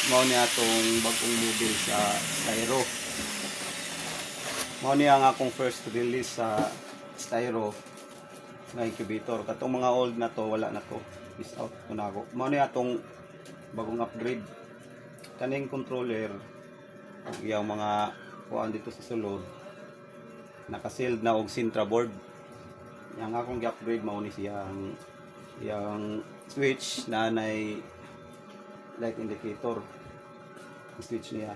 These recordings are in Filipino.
mao niya atong bagong model sa styro. Mao niya ang akong first release sa styro nga incubator. Katong mga old na to wala na to, is out ko na ako. Mao niya atong bagong upgrade. Kaning controller yung mga kuan dito sa sulod naka-sealed na og Sintra board. Yang akong gi-upgrade mao ni siyang yang switch na nay light indicator. Ang switch niya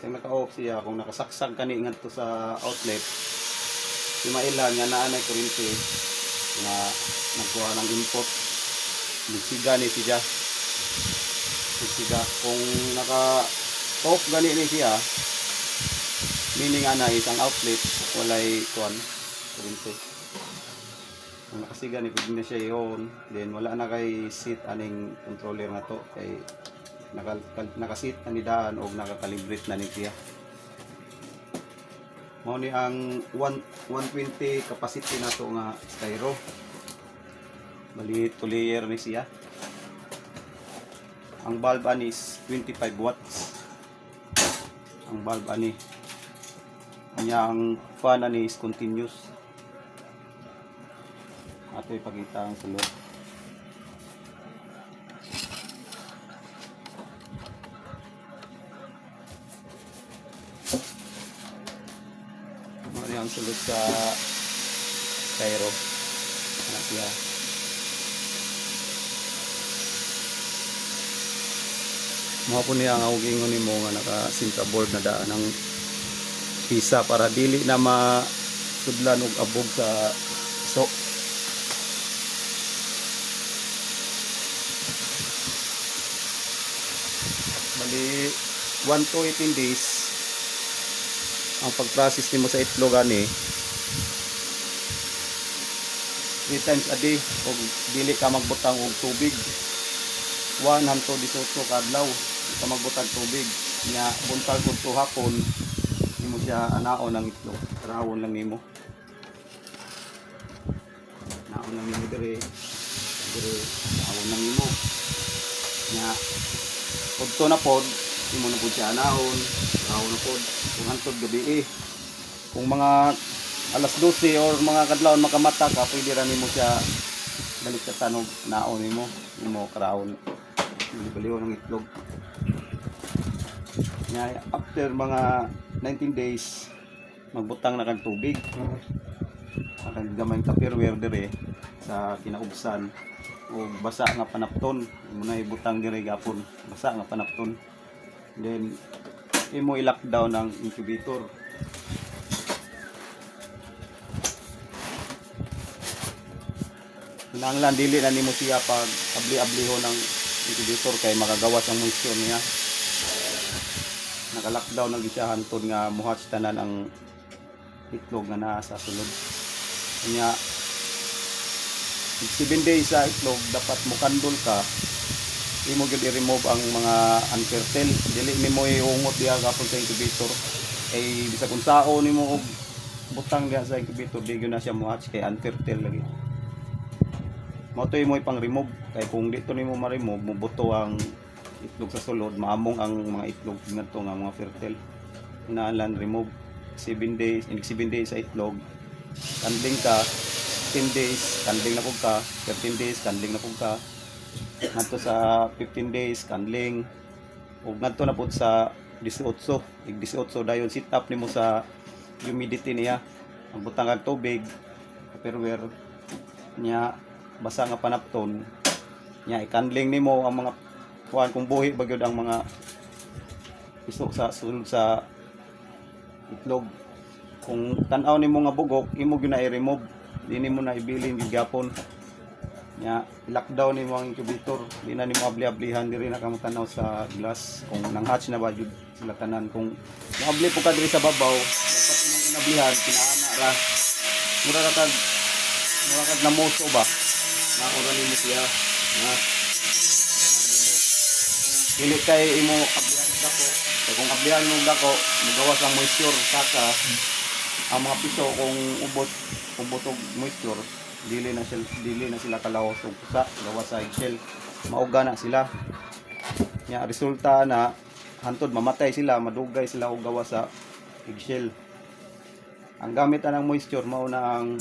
kung naka-off siya, kung nakasaksag kani ngadto sa outlet si mailan nga naa nay kuryente nga nagkuha ng input bigsiga ni siya. Bigsiga kung naka-off gani ni siya, meaning ana isang outlet walay kuan kuryente. Kung nakasiga ni pwede na siya yun, then wala na kay seat aning controller na to kay nakasit na ni daan o nakakalibrate na ni siya. Mao ni ang 120 capacity na to nga styro. Bali 2 layer ni siya. Ang bulb ani is 25 watts. Ang bulb ani. Ang fan ani is continuous. Ato ipakita ang sulod. Mari ang sulod sa styro. Anak siya. Mga po niya ang augingon ni mo nga naka-Sintra board na daan ng pisa para dili na masudlan og abog sa so. Bali 1 to 18 days ang pag-process nimo sa itlog ani 3 times a day og dili ka magbutang og tubig 1 hangtod 18 ka adlaw ka magbutang tubig nya buntag ug hapon nimo siya anaon ang itlog rawon lang nimo naon lang nimo dire rawon lang nimo nya pagto na pod imo na pud siya anahon rawon na pod kung hangtod gabi kung mga alas 12 or mga kadlawon makamata ka pwede ra nimo siya balik sa tanog naon nimo karawon baliw ng itlog nya after mga 19 days magbutang na kag tubig kag gamay tupperware dire sa kinaubsan o basa nga panapton imo na ibutang dire gapon basa nga panapton then imo i-lockdown ang incubator. Kinahanglan dili na nimo siya pag abli-abliho ng incubator kay makagawas ang moisture niya. Naka-lockdown ang siya hantod nga muhatch tanan ang itlog nga naa sa sulod. Kanya 7 days sa itlog dapat mukandol ka imo gyud i-remove ang mga unfertile dili nimo iungot diha gapon sa incubator ay bisag unsao nimo og butang diha sa incubator di gyud na siya muhatch kay unfertile lagi mo to imo ipang remove kay kung dito nimo ma-remove mubuto ang itlog sa sulod maamong ang mga itlog ngadto nga mga fertile kinahanglan remove 7 days in 7 days sa itlog kandling ka 10 days kandling na pug ka 13 days kandling na pug ka ngadto sa 15 days kandling ug ngadto na pud sa 18 dayon sit up nimo sa humidity niya ang butang kag tubig tupperware nya basa nga panapton nya ikandling nimo ang mga kuan kung buhi ba gyud ang mga piso sa sulod sa itlog kung tan-aw nimo nga bugok imo gyud na i-remove dili mo na ibilin gyapon nya lockdown nimo ang incubator di na nimo abli-ablihan diri na kamo tan-aw sa glass kung nang hatch na ba jud sila tanan kung abli po ka diri sa babaw dapat imong inablihan kinaana ra mura kag namoso ba na ora nimo siya na dili kay imo ablihan dako kay kung ablihan mo dako magawas ang moisture saka ang mga piso kung ubot og moisture dili na sila kalawos og pusa gawas sa eggshell mauga na sila Nya resulta na hantod mamatay sila, madugay sila og gawa sa eggshell. Ang gamit ng moisture mao na ang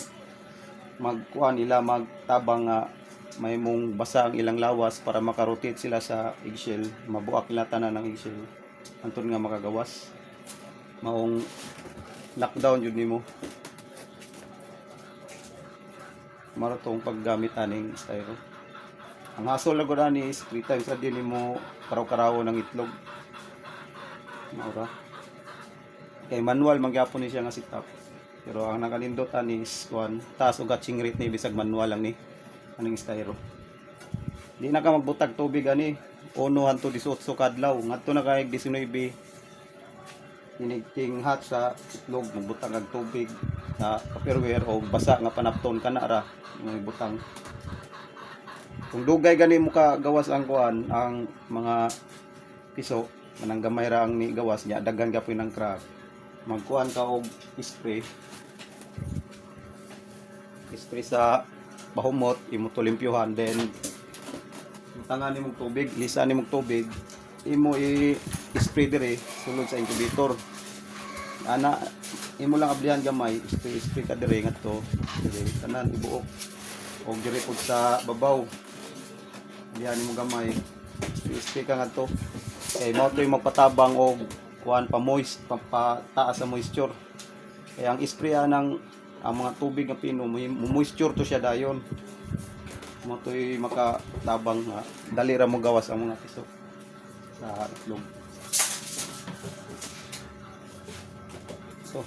magkuha nila, magtabang nga may mong basa ang ilang lawas para makarotate sila sa eggshell, mabuak nila tanan ng eggshell hantod nga makagawas. Maong lockdown jud nimo. Maratong paggamit aning styro. Ang hasol lang gud ani is 3 times a day nimo karaw-karawo ng itlog. Maura. Kay manual magyapon ni siya nga setup. Pero ang nakalindot ani is kuan, taas og catching rate ni bisag manual lang ni aning styro. Di na ka magbutag tubig ani 1 hangtod 18 kadlaw, ngadto na kay 19 inigting hot sa itlog, magbutang ang tubig sa tupperware o basa nga panapton kana ra may butang. Kung dugay gani mo ka gawas ang kuan, ang mga piso manang gamay ra ang ni gawas nya daghan ka ng crack. Magkuan ka og spray sa bahumot, imo to limpyuhan, then tangan nimong tubig, lisa nimong tubig, imo i-spray dire sulod sa incubator. Ana imo lang ablihan gamay, spray ka dire ngadto, dire tanan ibuok og dire pud sa babaw. Ablihan nimo gamay, spray ka ngadto. Kay mao to magpatabang og kuan pa moist, pataas sa moisture. Kaya ang spray ng ang mga tubig nga pino, moisture to siya dayon. Mo to'y makatabang nga dali ra mo gawas ang mga piso sa itlog. So